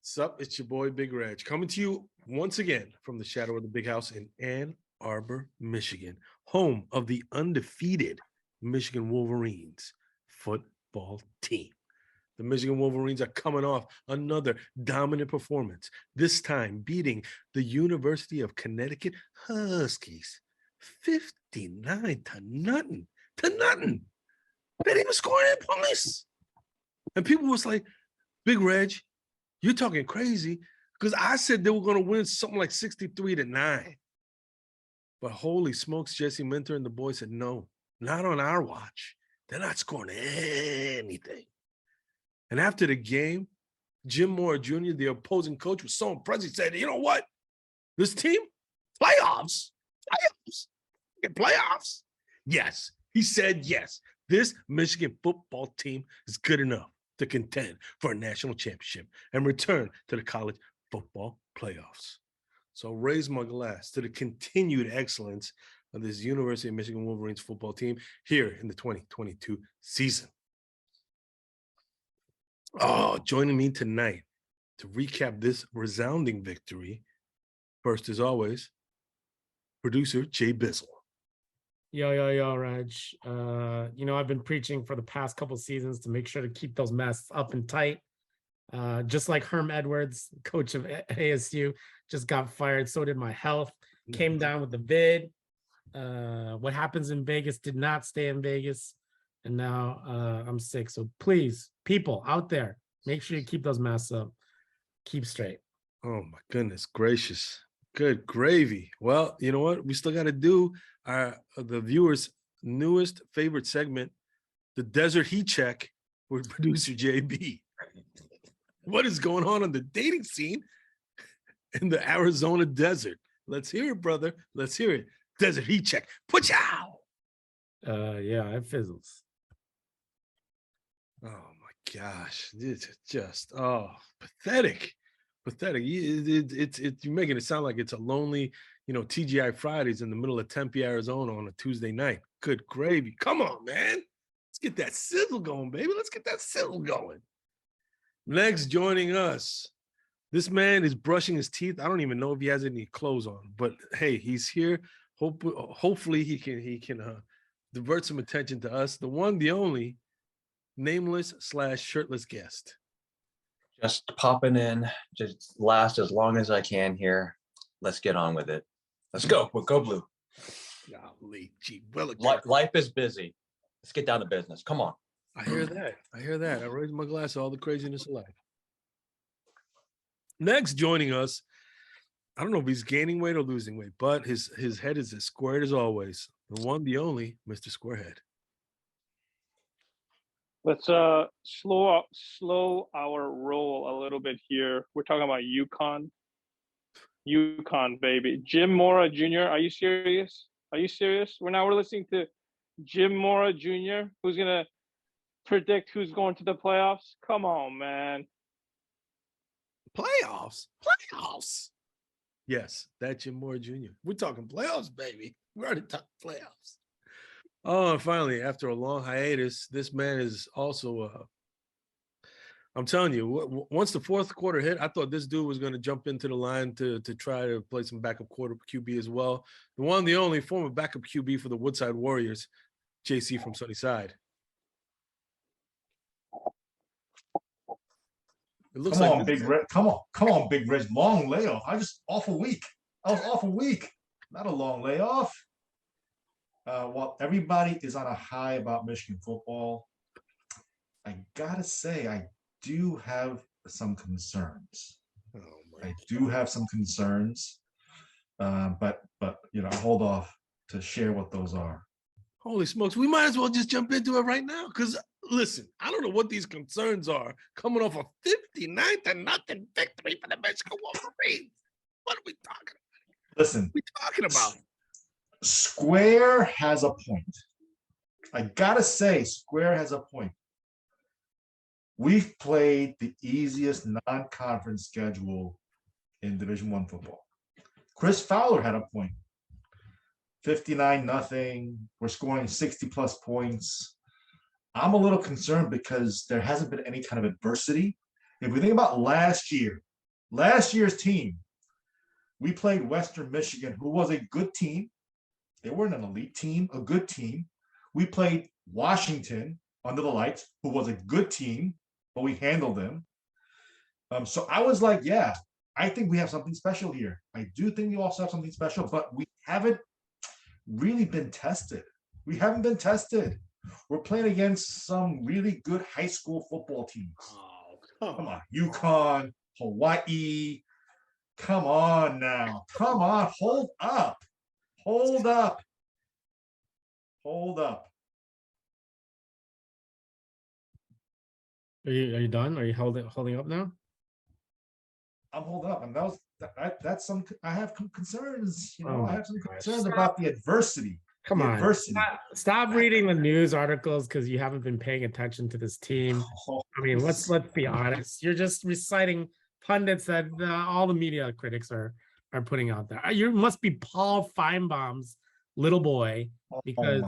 Sup, it's your boy Big Reg coming to you once again from the shadow of the big house in Ann Arbor, Michigan, home of the undefeated Michigan Wolverines football team. The Michigan Wolverines are coming off another dominant performance, this time beating the University of Connecticut Huskies 59 to nothing. They didn't even score any points. And people was like, Big Reg, you're talking crazy, because I said they were going to win something like 63 to 9. But holy smokes, Jesse Minter and the boys said, no, not on our watch. They're not scoring anything. And after the game, Jim Moore Jr., the opposing coach, was so impressed. He said, you know what? This team, playoffs. Yes, he said yes. This Michigan football team is good enough to contend for a national championship and return to the college football playoffs. So raise my glass to the continued excellence of this University of Michigan Wolverines football team here in the 2022 season. Oh, joining me tonight to recap this resounding victory, first as always, producer Jay Bizzle. Yo, Reg. I've been preaching for the past couple seasons to make sure to keep those masks up and tight. Just like Herm Edwards, coach of ASU, just got fired. So did my health. Came down with the vid. What happens in Vegas did not stay in Vegas. And now I'm sick. So please, people out there, make sure you keep those masks up. Keep straight. Oh, my goodness gracious. Good gravy. Well, you know what? We still got to do the viewers' newest favorite segment, the Desert Heat Check with producer JB. What is going on the dating scene in the Arizona desert? Let's hear it, brother. Let's hear it. Desert Heat Check. Put out. Yeah, it fizzles. Oh my gosh. It's just pathetic. Pathetic. You're making it sound like it's a lonely, TGI Fridays in the middle of Tempe, Arizona on a Tuesday night. Good gravy. Come on, man. Let's get that sizzle going, baby. Let's get that sizzle going. Next, joining us, this man is brushing his teeth. I don't even know if he has any clothes on, but hey, he's here. Hopefully he can divert some attention to us. The one, the only, nameless / shirtless guest. Just popping in, just last as long as I can here. Let's get on with it. Let's go. We'll go blue. Golly, gee, well, life is busy. Let's get down to business. Come on. I hear that. I raise my glass to all the craziness of life. Next, joining us, I don't know if he's gaining weight or losing weight, but his head is as squared as always. The one, the only, Mr. Squarehead. Let's slow our roll a little bit here. We're talking about UConn, baby. Jim Mora Jr., are you serious? We're listening to Jim Mora Jr., who's going to predict who's going to the playoffs. Come on, man. Playoffs. Yes, that's Jim Mora Jr. We're talking playoffs, baby. We're already talking playoffs. Oh, and finally, after a long hiatus, this man is also, I'm telling you, once the fourth quarter hit, I thought this dude was going to jump into the line to try to play some backup quarter QB as well. The one, the only former backup QB for the Woodside Warriors, JC from Sunnyside. It looks Come on, Big Reg. Long layoff. I was off a week. Not a long layoff. While everybody is on a high about Michigan football, I gotta say I do have some concerns. But I hold off to share what those are. Holy smokes, we might as well just jump into it right now. Because listen, I don't know what these concerns are coming off a 59 to nothing victory for the Michigan Wolverines. What are we talking about? Listen, what are we talking about? Square has a point. I gotta say, Square has a point. We've played the easiest non-conference schedule in Division I football. Chris Fowler had a point. 59-0. We're scoring 60+ points. I'm a little concerned because there hasn't been any kind of adversity. If we think about last year, last year's team, we played Western Michigan, who was a good team. They weren't an elite team, a good team. We played Washington under the lights, who was a good team, but we handled them. So I was like, yeah, I think we have something special here. I do think we also have something special, but we haven't really been tested. We haven't been tested. We're playing against some really good high school football teams. Oh, Come on, UConn, Hawaii. Come on now. Come on. Hold up. Hold up. Hold up. Are you done? Are you holding up now? I'm holding up. And that's some, I have some concerns, you know, Oh I have some my gosh. concerns about the adversity. Come The on. adversity. Stop reading the news articles because you haven't been paying attention to this team. I mean, let's be honest. You're just reciting pundits that all the media critics are putting out there. You must be Paul Feinbaum's little boy because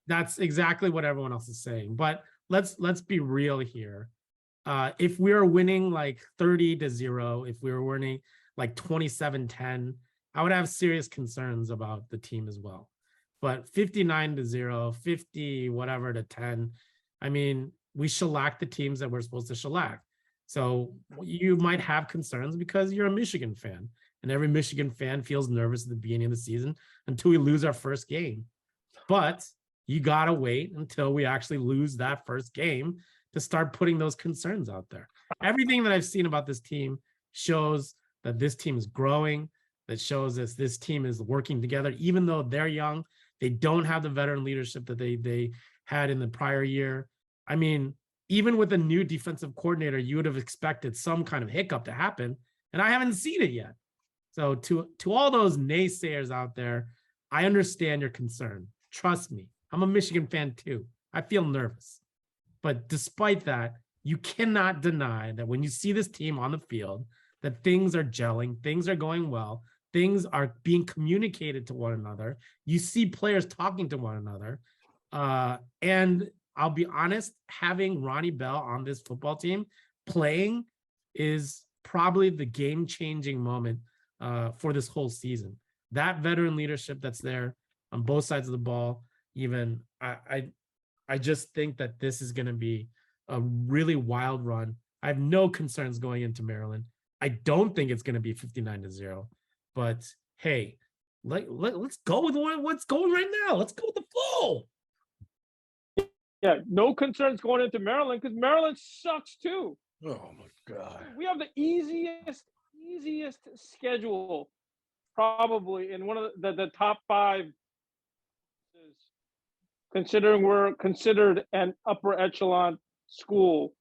that's exactly what everyone else is saying. But let's be real here. If we were winning like 30-0, if we were winning like 27-10, I would have serious concerns about the team as well. But 59-0, 50 whatever to 10, I mean, we shellacked the teams that we're supposed to shellac. So you might have concerns because you're a Michigan fan, and every Michigan fan feels nervous at the beginning of the season until we lose our first game. But you gotta wait until we actually lose that first game to start putting those concerns out there. Everything that I've seen about this team shows that this team is growing, that shows us this team is working together, even though they're young. They don't have the veteran leadership that they had in the prior year. I mean, even with a new defensive coordinator, you would have expected some kind of hiccup to happen, and I haven't seen it yet. So to all those naysayers out there, I understand your concern. Trust me, I'm a Michigan fan too. I feel nervous. But despite that, you cannot deny that when you see this team on the field, that things are gelling, things are going well, things are being communicated to one another. You see players talking to one another. And I'll be honest, having Ronnie Bell on this football team playing is probably the game-changing moment for this whole season. That veteran leadership that's there on both sides of the ball, even I just think that this is going to be a really wild run. I have no concerns going into Maryland. I don't think it's going to be 59-0, but hey, let's go with what's going right now. Let's go with the flow. Yeah, no concerns going into Maryland because Maryland sucks too. Oh my God. We have the easiest schedule probably in one of the top 5, considering we're considered an upper echelon school.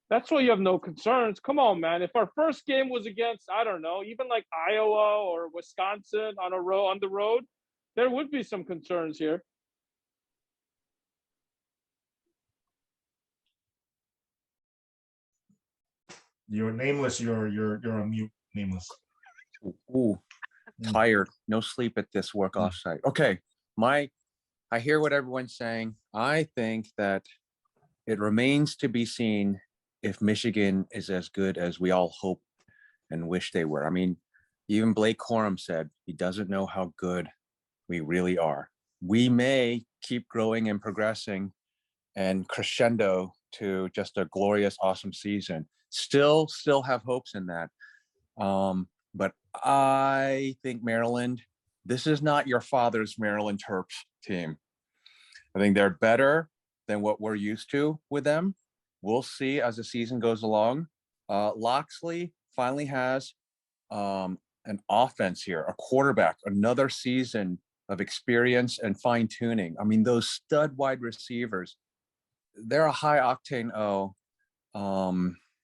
That's why you have no concerns. Come on, man. If our first game was against, I don't know, even like Iowa or Wisconsin on the road, there would be some concerns here. You're nameless. You're on mute. Nameless. Ooh, tired. No sleep at this work off site. Okay, I hear what everyone's saying. I think that it remains to be seen if Michigan is as good as we all hope and wish they were. I mean, even Blake Corum said he doesn't know how good we really are. We may keep growing and progressing and crescendo to just a glorious, awesome season. Still have hopes in that. But I think Maryland, this is not your father's Maryland Terps team. I think they're better than what we're used to with them. We'll see as the season goes along. Loxley finally has an offense here, a quarterback, another season of experience and fine tuning. I mean, those stud wide receivers, they're a high octane O.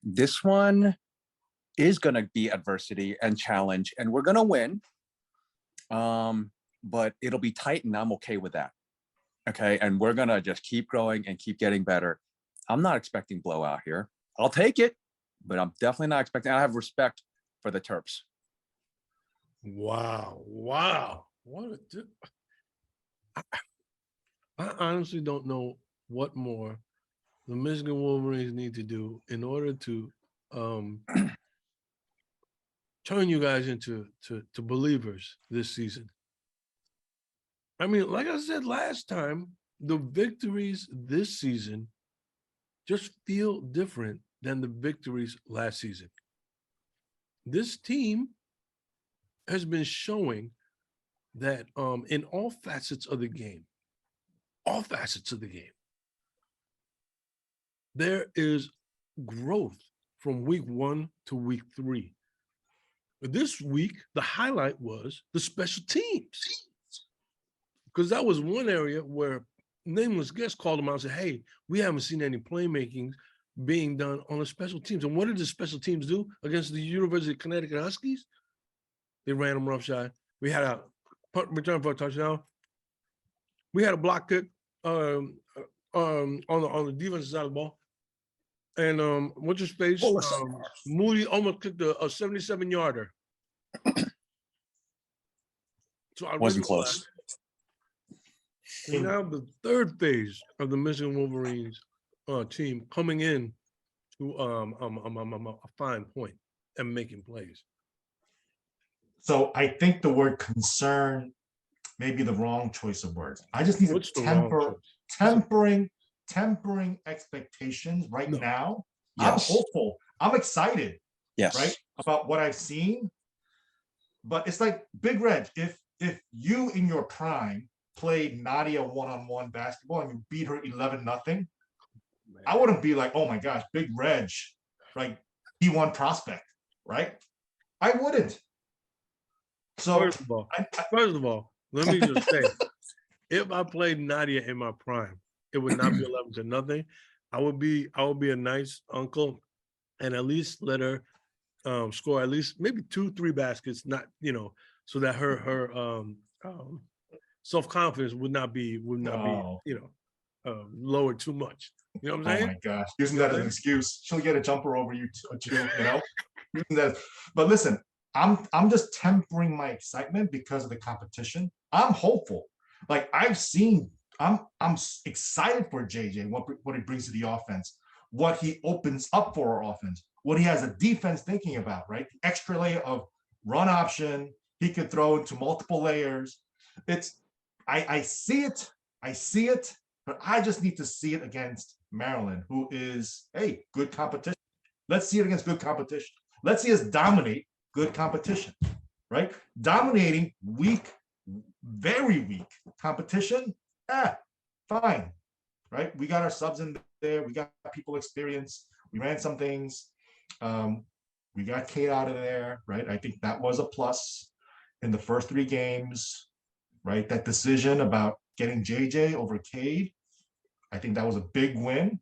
This one is going to be adversity and challenge, and we're going to win. But it'll be tight, and I'm okay with that. Okay, and we're going to just keep growing and keep getting better. I'm not expecting blowout here. I'll take it, but I'm definitely not expecting. I have respect for the Terps. Wow. What I honestly don't know what more the Michigan Wolverines need to do in order to turn you guys into to believers this season. I mean, like I said last time, the victories this season just feel different than the victories last season. This team has been showing that in all facets of the game, there is growth from week 1 to week 3. This week, the highlight was the special teams, because that was one area where nameless guest called them out and said, hey, we haven't seen any playmaking being done on the special teams. And what did the special teams do against the University of Connecticut Huskies? They ran them roughshod. We had a punt return for a touchdown. We had a block kick on the defensive side of the ball. And what's his face? Moody almost kicked a 77-yarder. So I Wasn't close. And now the third phase of the Michigan Wolverines team coming in to a fine point and making plays. So I think the word concern may be the wrong choice of words. I just need to tempering expectations right now. Yes. I'm hopeful. I'm excited, Yes. right, about what I've seen. But it's like Big Reg, if you in your prime played Nadia one-on-one basketball and you beat her 11-0, I wouldn't be like, oh my gosh, Big Reg, right? D1 prospect, right? I wouldn't. So First of all, let me just say, if I played Nadia in my prime, it would not be 11-0. I would be a nice uncle and at least let her score at least maybe 2-3 baskets, not, so that her self-confidence would not be lowered too much. You know what I'm saying? Oh my gosh, using that as an excuse. She'll get a jumper over you too, using that. But listen, I'm just tempering my excitement because of the competition. I'm hopeful. Like I've seen, I'm excited for JJ, what he brings to the offense, what he opens up for our offense, what he has a defense thinking about, right? The extra layer of run option, he could throw into multiple layers. I see it, but I just need to see it against Maryland, who is, hey, good competition. Let's see it against good competition. Let's see us dominate good competition, right? Dominating weak, very weak competition, fine, right? We got our subs in there. We got people experience. We ran some things. We got Kate out of there, right? I think that was a plus in the first 3 games, right? That decision about getting JJ over Cade, I think that was a big win,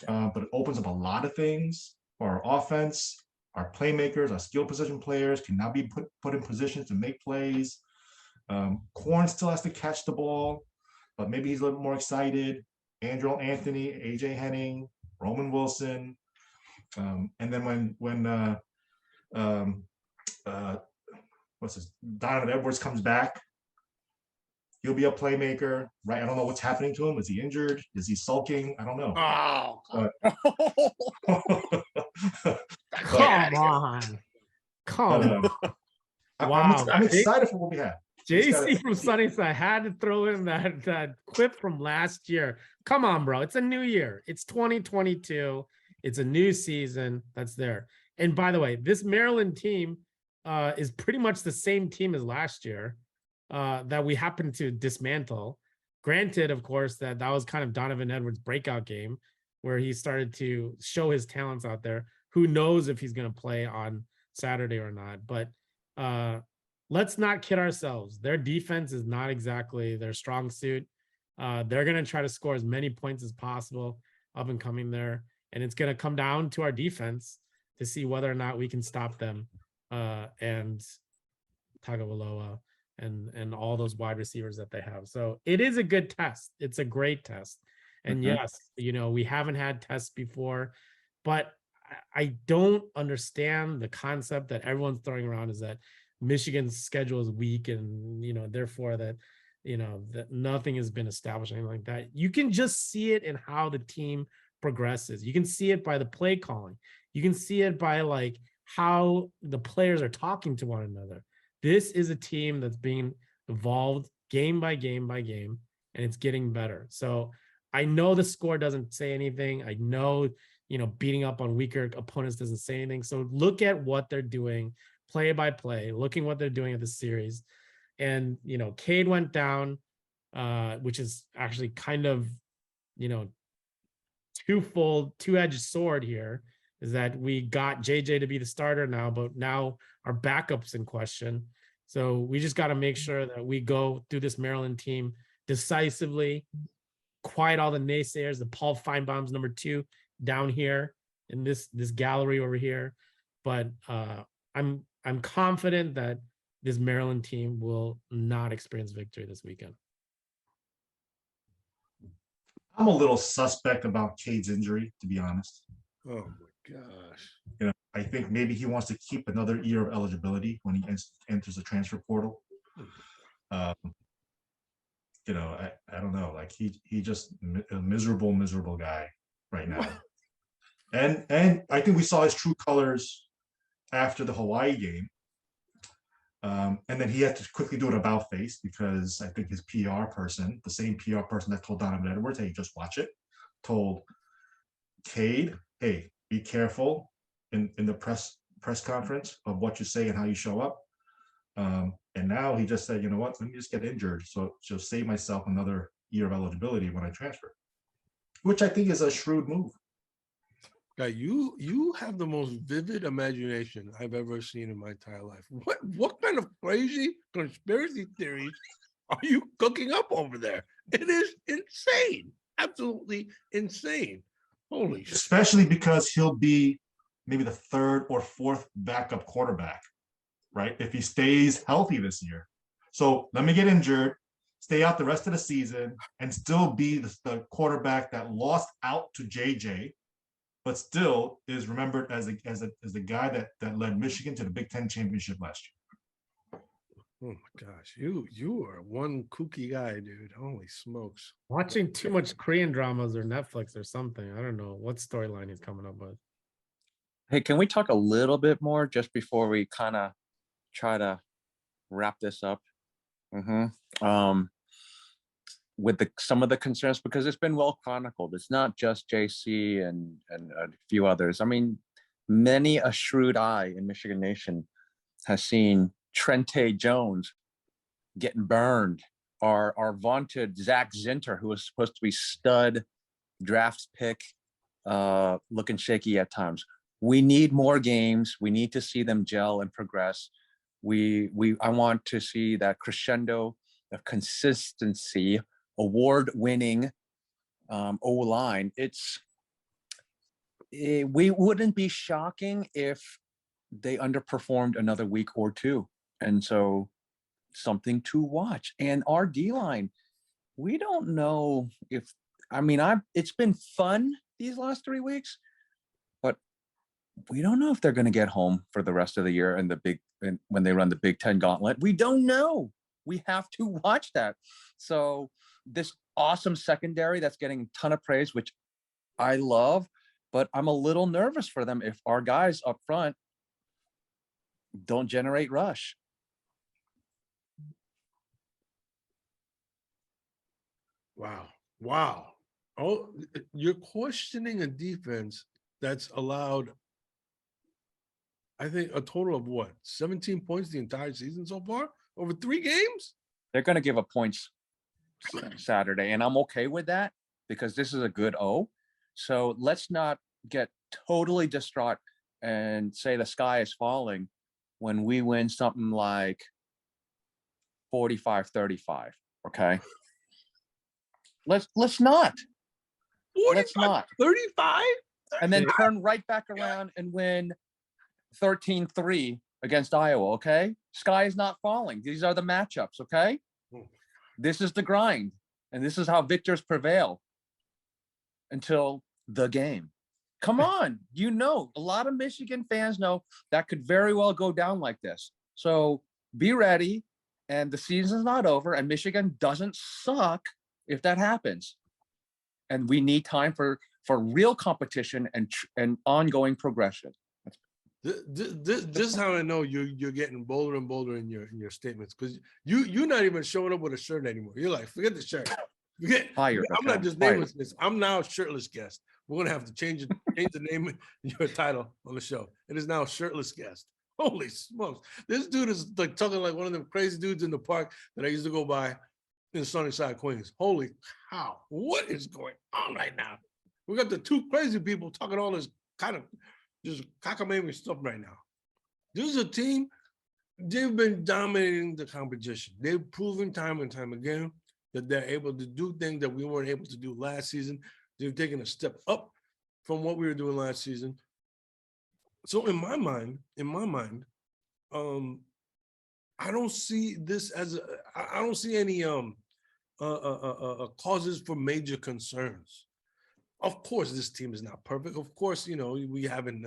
but it opens up a lot of things for our offense. Our playmakers, our skill position players can now be put in positions to make plays. Korn still has to catch the ball, but maybe he's a little more excited. Andrew Anthony, AJ Henning, Roman Wilson. And then when Donovan Edwards comes back, he'll be a playmaker, right? I don't know what's happening to him. Is he injured? Is he sulking? I don't know. Come on. Wow. I'm excited for what we have. JC from Sunnyside had to throw in that clip from last year. Come on, bro. It's a new year. It's 2022. It's a new season that's there. And by the way, this Maryland team is pretty much the same team as last year that we happened to dismantle. Granted, of course, that was kind of Donovan Edwards' breakout game where he started to show his talents out there. Who knows if he's going to play on Saturday or not, but let's not kid ourselves. Their defense is not exactly their strong suit. They're going to try to score as many points as possible up and coming there. And it's going to come down to our defense to see whether or not we can stop them and Tagovailoa and all those wide receivers that they have. So it is a good test. It's a great test. And yes, we haven't had tests before, but I don't understand the concept that everyone's throwing around is that Michigan's schedule is weak and, therefore that nothing has been established, anything like that. You can just see it in how the team progresses. You can see it by the play calling. You can see it by how the players are talking to one another. This is a team that's being evolved game by game by game, and it's getting better. So I know the score doesn't say anything. I know, beating up on weaker opponents doesn't say anything. So look at what they're doing play by play, looking what they're doing at the series. And, Cade went down, which is actually kind of, two-edged sword here, is that we got JJ to be the starter now, but now our backup's in question. So we just got to make sure that we go through this Maryland team decisively, quiet all the naysayers, the Paul Feinbaum's number 2 down here in this gallery over here. But I'm confident that this Maryland team will not experience victory this weekend. I'm a little suspect about Cade's injury, to be honest. Oh my gosh. I think maybe he wants to keep another year of eligibility when he enters the transfer portal. I don't know. Like he just a miserable guy right now. And I think we saw his true colors after the Hawaii game. And then he had to quickly do an about face because I think his PR person, the same PR person that told Donovan Edwards, hey, just watch it, told Cade, hey, be careful in the press conference of what you say and how you show up. And now he just said, you know what, let me just get injured. So just save myself another year of eligibility when I transfer, which I think is a shrewd move. Guy, you have the most vivid imagination I've ever seen in my entire life. What kind of crazy conspiracy theories are you cooking up over there? It is insane. Absolutely insane. Holy shit. Especially because he'll be maybe the 3rd or 4th backup quarterback, right? If he stays healthy this year. So let me get injured, stay out the rest of the season, and still be the quarterback that lost out to JJ, but still is remembered as the guy that led Michigan to the Big Ten championship last year. Oh my gosh, you are one kooky guy, dude. Holy smokes. Watching too much Korean dramas or Netflix or something. I don't know what storyline he's coming up with. Hey, can we talk a little bit more just before we kind of try to wrap this up? With some of the concerns, because it's been well chronicled. It's not just JC and a few others. I mean, many a shrewd eye in Michigan Nation has seen Trente Jones getting burned. Our vaunted Zach Zinter, who was supposed to be stud draft pick, looking shaky at times. We need more games. We need to see them gel and progress. I want to see that crescendo of consistency, award-winning O-line. We wouldn't be shocking if they underperformed another week or two. And so something to watch. And our D-line, we don't know if, it's been fun these last 3 weeks, but we don't know if they're going to get home for the rest of the year and when they run the Big Ten gauntlet. We don't know. We have to watch that. So this awesome secondary that's getting a ton of praise, which I love, but I'm a little nervous for them if our guys up front don't generate rush. Wow. Oh, you're questioning a defense that's allowed, I think, a total of what, 17 points the entire season so far over 3 games? They're going to give up points Saturday, and I'm okay with that because this is a good O. So let's not get totally distraught and say the sky is falling when we win something like 45-35. Okay. Let's not. 35? And then turn right back around and win 13-3 against Iowa. Okay. Sky is not falling. These are the matchups. Okay. This is the grind. And this is how victors prevail until the game. Come on. A lot of Michigan fans know that could very well go down like this. So be ready. And the season's not over. And Michigan doesn't suck if that happens. And we need time for real competition and ongoing progression. This is how I know you're getting bolder and bolder in your statements, because you're not even showing up with a shirt anymore. You're like, forget the shirt. Fired, I'm not okay, just fired. nameless this. I'm now shirtless guest. We're gonna have to change the name of your title on the show. It is now shirtless guest. Holy smokes! This dude is like talking like one of them crazy dudes in the park that I used to go by in Sunnyside, Queens. Holy cow! What is going on right now? We got the two crazy people talking all this kind of just cockamamie stuff right now. This is a team. They've been dominating the competition. They've proven time and time again that they're able to do things that we weren't able to do last season. They've taken a step up from what we were doing last season. So in my mind, I don't see this as I don't see any causes for major concerns. Of course, this team is not perfect. Of course, we haven't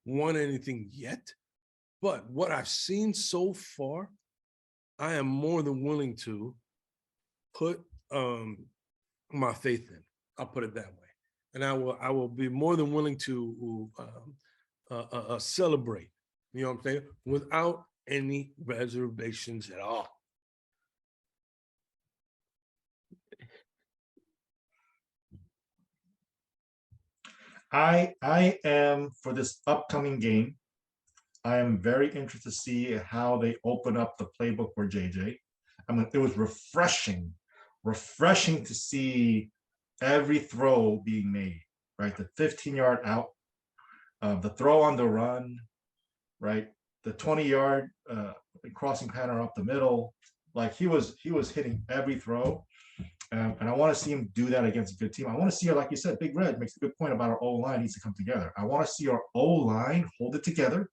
won anything yet. But what I've seen so far, I am more than willing to put my faith in. I'll put it that way, and I will be more than willing to celebrate. You know what I'm saying? Without any reservations at all. I am for this upcoming game. I am very interested to see how they open up the playbook for JJ. I mean, it was refreshing to see every throw being made, right? The 15-yard out, the throw on the run, right? The 20-yard crossing pattern up the middle. Like he was hitting every throw. And I want to see him do that against a good team. I want to see, like you said, Big Red makes a good point about our O-line needs to come together. I want to see our O-line hold it together.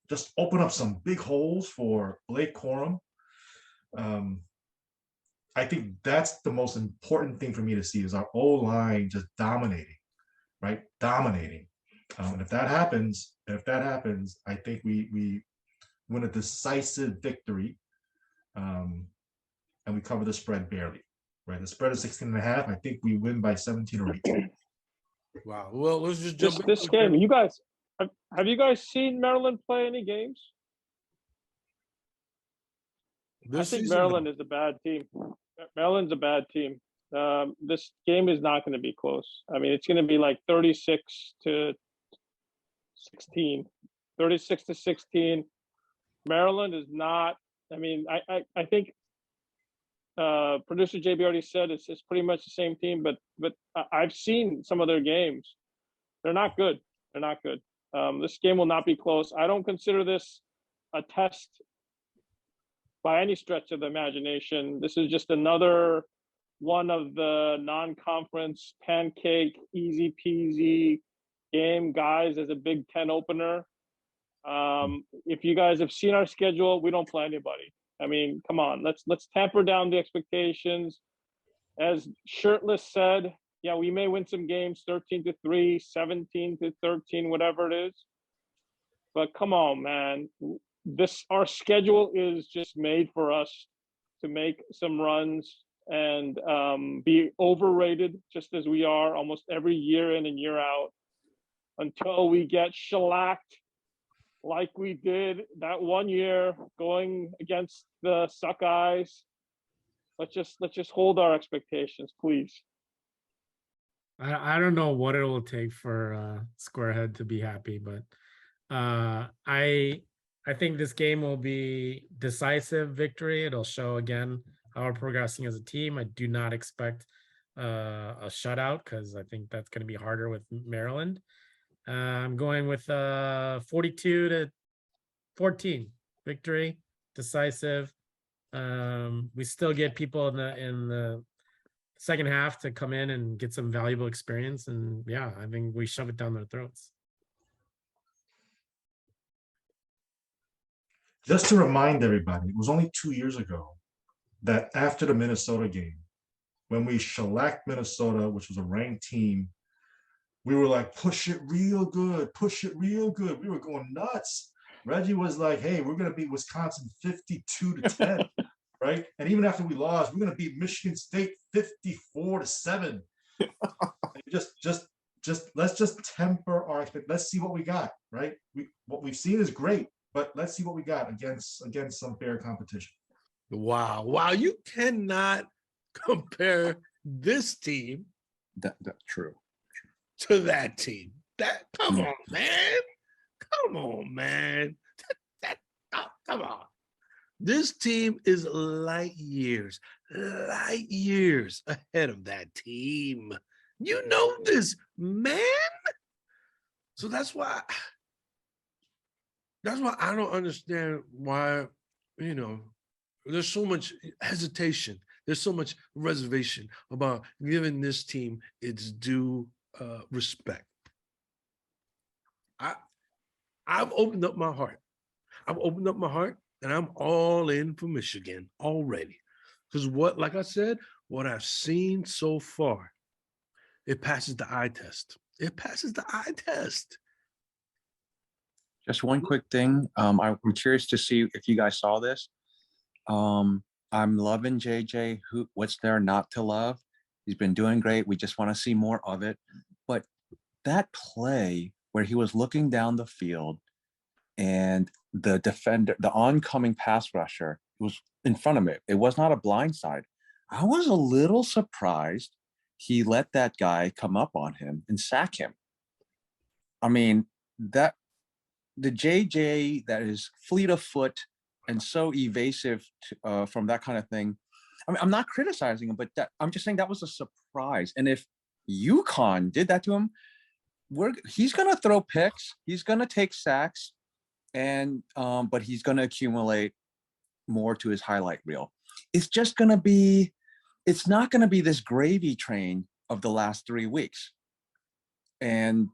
Just open up some big holes for Blake Corum. I think that's the most important thing for me to see is our O-line just dominating, right? Dominating. And if that happens, I think we win a decisive victory. And we cover the spread barely, right? The spread is 16.5. I think we win by 17 or 18. Wow. Well, let's just jump this game. You guys, have you guys seen Maryland play any games? I think Maryland is a bad team. Maryland's a bad team. This game is not going to be close. I mean, it's going to be like 36-16. 36-16. Maryland is not. I mean, I think producer JB already said it's pretty much the same team, but I've seen some of their games. They're not good. They're not good. This game will not be close. I don't consider this a test by any stretch of the imagination. This is just another one of the non-conference pancake, easy peasy game, guys, as a Big Ten opener. If you guys have seen our schedule, we don't play anybody. I mean, come on, let's tamper down the expectations. As Shirtless said, yeah, we may win some games 13-3, 17-13, whatever it is. But come on, man. Our schedule is just made for us to make some runs and be overrated, just as we are almost every year in and year out, until we get shellacked like we did that one year going against the Suckeyes. Let's just hold our expectations, please. I don't know what it will take for Squarehead to be happy, but I think this game will be decisive victory. It'll show again how we're progressing as a team. I do not expect a shutout because I think that's going to be harder with Maryland. I'm going with 42-14 victory, decisive. We still get people in the second half to come in and get some valuable experience, and yeah, I think we shove it down their throats. Just to remind everybody, it was only 2 years ago that after the Minnesota game, when we shellacked Minnesota, which was a ranked team, we were like, push it real good, push it real good. We were going nuts. Reggie was like, hey, we're going to beat Wisconsin 52-10, right? And even after we lost, we're going to beat Michigan State 54-7. Just let's just temper our expectations. Let's see what we got, right? What we've seen is great, but let's see what we got against some fair competition. Wow. Wow. You cannot compare this team That's true. to that team. Come Mm. on, man. Come on, man. Come on. This team is light years ahead of that team. You know this, man. So that's why I don't understand why, there's so much hesitation. There's so much reservation about giving this team its due respect. I've opened up my heart. And I'm all in for Michigan already. Because like I said, what I've seen so far, it passes the eye test. It passes the eye test. Just one quick thing. I'm curious to see if you guys saw this. I'm loving JJ. What's there not to love? He's been doing great. We just want to see more of it. But that play where he was looking down the field and the defender, the oncoming pass rusher, was in front of him. It was not a blind side. I was a little surprised he let that guy come up on him and sack him. I mean, the JJ that is fleet of foot and so evasive from that kind of thing. I mean, I'm not criticizing him, but I'm just saying that was a surprise. And if UConn did that to him, he's going to throw picks. He's going to take sacks. But he's going to accumulate more to his highlight reel. It's not going to be this gravy train of the last 3 weeks. And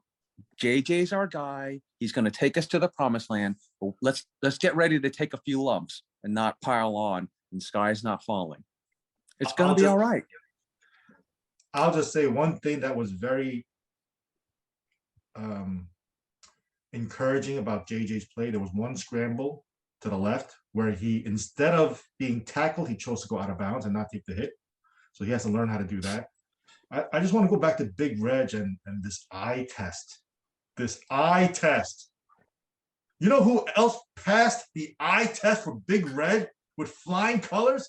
JJ's our guy. He's going to take us to the promised land. But let's get ready to take a few lumps and not pile on, and sky's not falling. It's going to be all right. I'll just say one thing that was very encouraging about JJ's play. There was one scramble to the left where he, instead of being tackled, he chose to go out of bounds and not take the hit. So he has to learn how to do that. I just want to go back to Big Reg and this eye test. This eye test. You know who else passed the eye test for Big Reg with flying colors?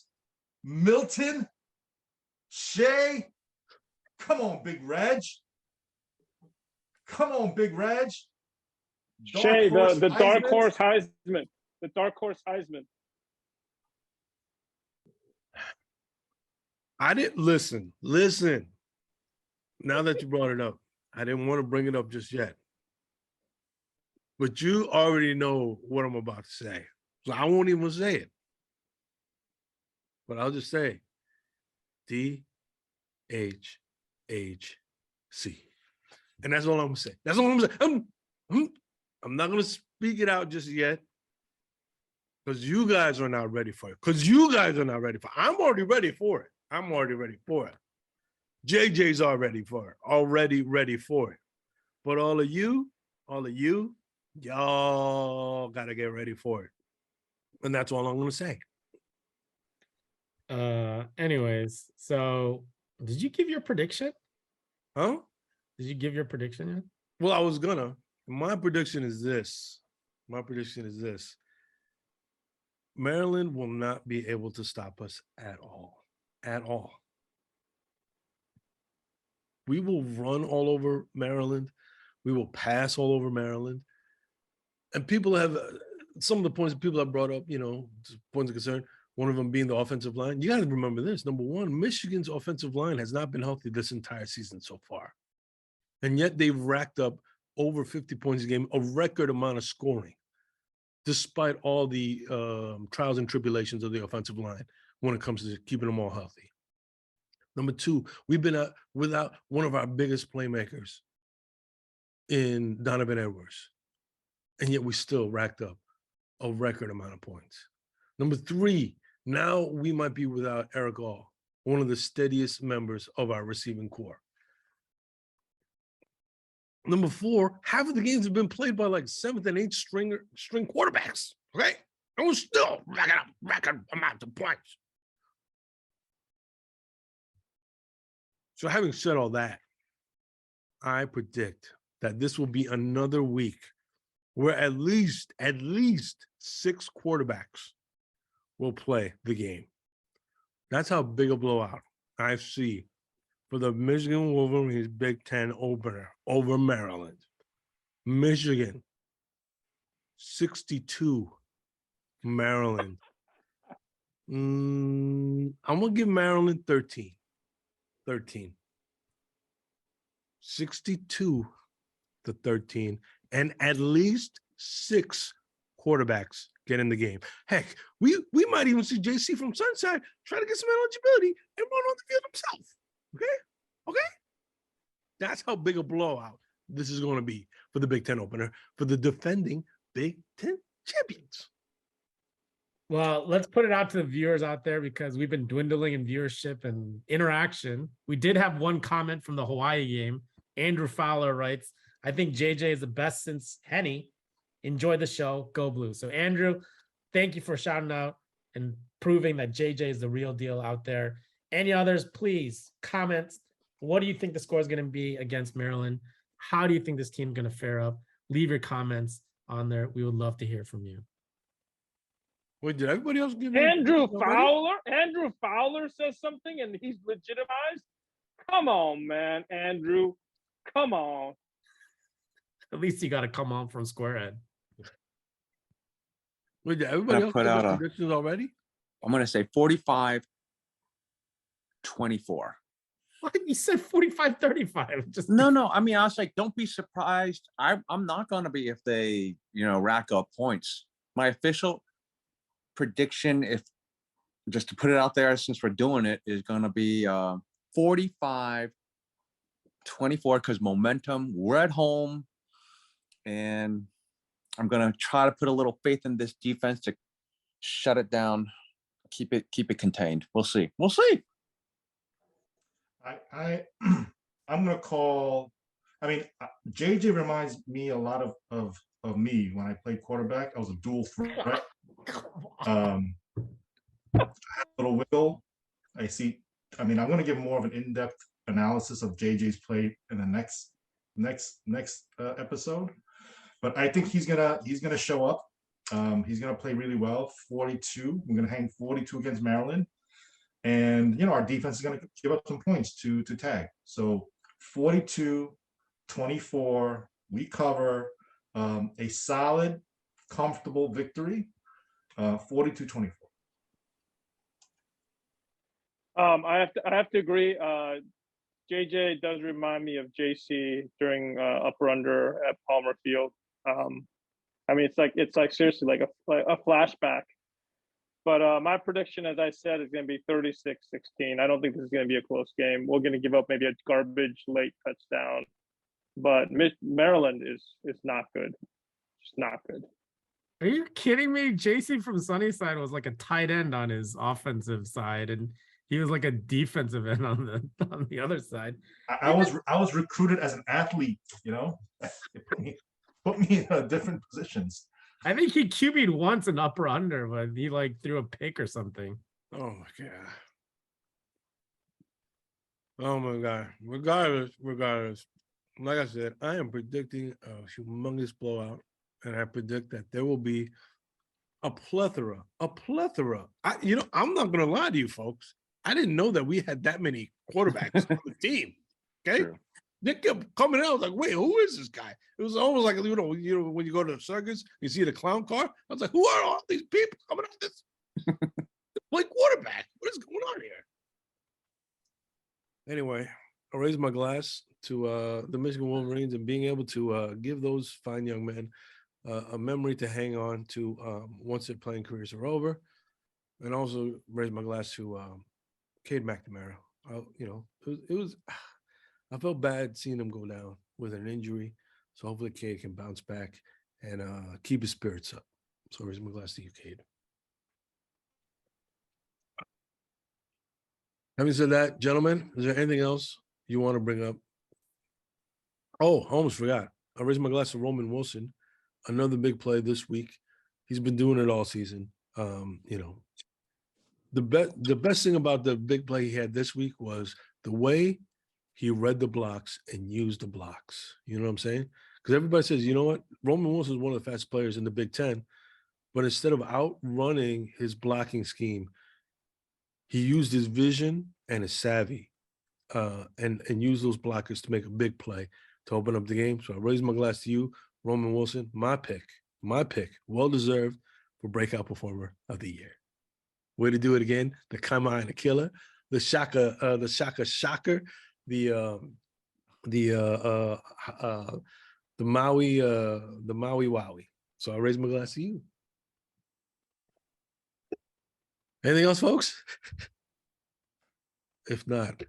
Milton Shea. Come on, Big Reg. Come on, Big Reg. Shea, the dark horse Heisman. The dark horse Heisman. I didn't listen. Now that you brought it up, I didn't want to bring it up just yet. But you already know what I'm about to say. So I won't even say it. But I'll just say DHHC. And that's all I'm gonna say. That's all I'm gonna say. I'm not gonna speak it out just yet. Because you guys are not ready for it. I'm already ready for it. JJ's already ready for it. But all of you, y'all gotta get ready for it. And that's all I'm gonna say. Anyways, so did you give your prediction? Huh? Did you give your prediction yet? Well, I was gonna. My prediction is this. Maryland will not be able to stop us at all. At all. We will run all over Maryland. We will pass all over Maryland. And people have, some of the points that people have brought up, points of concern, one of them being the offensive line. You got to remember this. Number one, Michigan's offensive line has not been healthy this entire season so far. And yet they've racked up over 50 points a game, a record amount of scoring, despite all the trials and tribulations of the offensive line when it comes to keeping them all healthy. Number two, we've been without one of our biggest playmakers in Donovan Edwards, and yet we still racked up a record amount of points. Number three, now we might be without Eric All, one of the steadiest members of our receiving corps. Number four, half of the games have been played by like 7th and 8th string quarterbacks, okay? And we're still racking up record amounts of points. So having said all that, I predict that this will be another week where at least 6 quarterbacks will play the game. That's how big a blowout I see for the Michigan Wolverines Big Ten opener over Maryland. Michigan 62, Maryland. I'm gonna give Maryland 13. 62 to 13, and at least 6 quarterbacks get in the game. Heck, we might even see JC from Sunshine try to get some eligibility and run on the field himself. Okay. That's how big a blowout this is going to be for the Big Ten opener for the defending Big Ten champions. Well, let's put it out to the viewers out there because we've been dwindling in viewership and interaction. We did have one comment from the Hawaii game. Andrew Fowler writes, I think JJ is the best since Henny. Enjoy the show. Go Blue. So, Andrew, thank you for shouting out and proving that JJ is the real deal out there. Any others, please comment. What do you think the score is going to be against Maryland? How do you think this team is going to fare up? Leave your comments on there. We would love to hear from you. Wait, did everybody else give Andrew Fowler? Andrew Fowler says something and he's legitimized? Come on, man, Andrew. Come on. At least you got to come on from Squarehead. Wait, did everybody else put give out their a- predictions already? I'm going to say 45-24. What? You said 45-35. Just No. I mean, I was like, don't be surprised. I'm not going to be if they, rack up points. My official prediction, if just to put it out there, since we're doing it, is going to be 45-24 because momentum. We're at home, and I'm going to try to put a little faith in this defense to shut it down, keep it contained. We'll see. I'm gonna call. I mean, JJ reminds me a lot of me when I played quarterback. I was a dual threat. Little wiggle. I see. I mean, I'm gonna give more of an in-depth analysis of JJ's play in the next episode. But I think he's gonna show up. He's gonna play really well. 42. We're gonna hang 42 against Maryland. And our defense is going to give up some points to tag. So 42-24, we cover a solid, comfortable victory, 42-24. I have to agree. JJ does remind me of JC during upper under at Palmer Field. I mean, it's like seriously like a flashback. But my prediction, as I said, is going to be 36-16. I don't think this is going to be a close game. We're going to give up maybe a garbage late touchdown. But Maryland is not good. Just not good. Are you kidding me? JC from Sunnyside was like a tight end on his offensive side, and he was like a defensive end on the other side. I was recruited as an athlete. They put me in different positions. I think he QB'd once in upper under, but he like threw a pick or something. Oh my God. Regardless. Like I said, I am predicting a humongous blowout, and I predict that there will be a plethora. I'm not gonna lie to you folks. I didn't know that we had that many quarterbacks on the team. Okay. True. They kept coming out. I was like, wait, who is this guy? It was almost like, when you go to the circus, you see the clown car. I was like, who are all these people coming out this? Like quarterback. What is going on here? Anyway, I raise my glass to the Michigan Wolverines and being able to give those fine young men a memory to hang on to once their playing careers are over. And also raise my glass to Cade McNamara. It was I felt bad seeing him go down with an injury. So hopefully Cade can bounce back and keep his spirits up. So raise my glass to you, Cade. Having said that, gentlemen, is there anything else you want to bring up? Oh, I almost forgot. I raised my glass to Roman Wilson. Another big play this week. He's been doing it all season. The best thing about the big play he had this week was the way he read the blocks and used the blocks. You know what I'm saying? Because everybody says, you know what? Roman Wilson is one of the fastest players in the Big Ten. But instead of outrunning his blocking scheme, he used his vision and his savvy and used those blockers to make a big play to open up the game. So I raise my glass to you, Roman Wilson, my pick, well-deserved for breakout performer of the year. Way to do it again. The Kama and the Killer, the Shaka Shocker, the Maui Wowie. So I raise my glass to you. Anything else, folks? If not,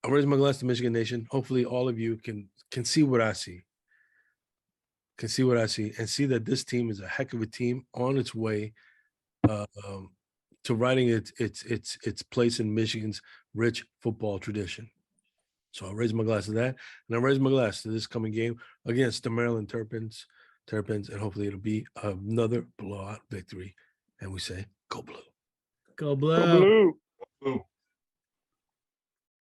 I raise my glass to Michigan Nation. Hopefully all of you can see what I see. And see that this team is a heck of a team on its way to writing its place in Michigan's rich football tradition. So I raise my glass to that, and I raise my glass to this coming game against the Maryland Terrapins, and hopefully it'll be another blowout victory. And we say, go blue. Go blue. Go blue. Blue.